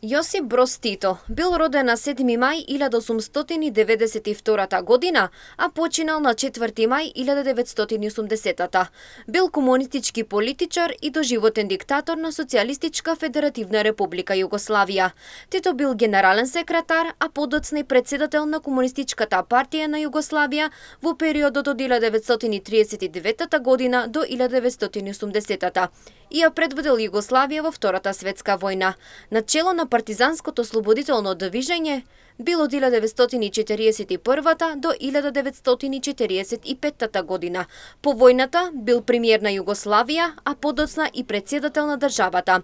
Јосип Броз Тито бил роден на 7 мај 1892 година, а починал на 4 мај 1980. Бил комунистички политичар и доживотен диктатор на Социјалистичка Федеративна Република Југославија. Тито бил генерален секретар, а подоцна и председател на Комунистичката партија на Југославија во периодот од 1939 година до 1980 и ја предводел Југославија во Втората светска војна. Начело на партизанското слободително движење бил од 1941 до 1945 година. По војната бил премиер на Југославија, а подоцна и председател на државата.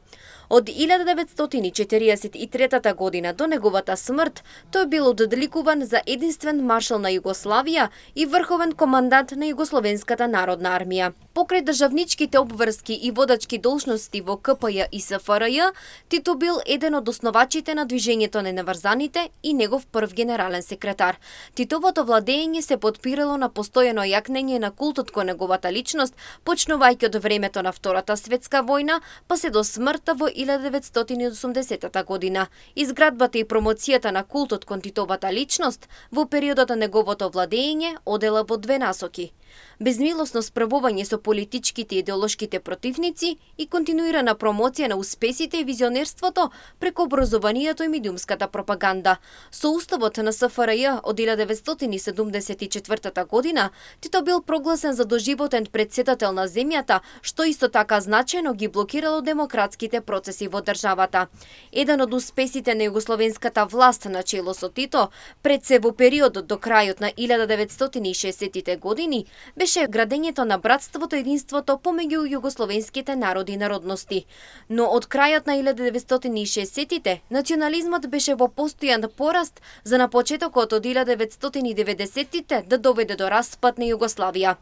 Од 1943 година до неговата смрт, тој бил оддликуван за единствен маршал на Југославија и врховен командант на Југословенската народна армија. Покрај државничките обврски и водачки должности во КПЈ и СФРЈ, Тито бил еден од основачите на движењето на неврзаните и негов прв генерален секретар. Титовото владење се подпирало на постојано јакнење на култот кон неговата личност, почнувајќи од времето на Втората светска војна, па се до смртта во 1980 година. Изградбата и промоцијата на култот кон Титовата личност во периодот на неговото владење одела во две насоки: безмилосно справување со политичките и идеолошките противници и континуирана промоција на успесите и визионерството преку образованието и медиумската пропаганда. Со уставот на СФРЈ од 1974 година, Тито бил прогласен за доживотен председател на земјата, што исто така значајно ги блокирало демократските процеси во државата. Еден од успесите на југословенската власт на чело со Тито, пред се во периодот до крајот на 1960-тите години, беше градењето на братството и единството помеѓу југословенските народи и народности. Но од крајот на 1960-тите, национализмот беше во постојан пораст за на почетокот од 1990-тите да доведе до распад на Југославија.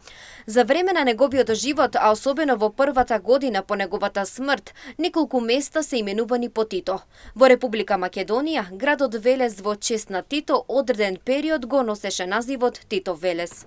За време на неговиот живот, а особено во првата година по неговата смрт, неколку места се именувани по Тито. Во Република Македонија, градот Велес во чест на Тито одреден период го носеше називот Тито Велес.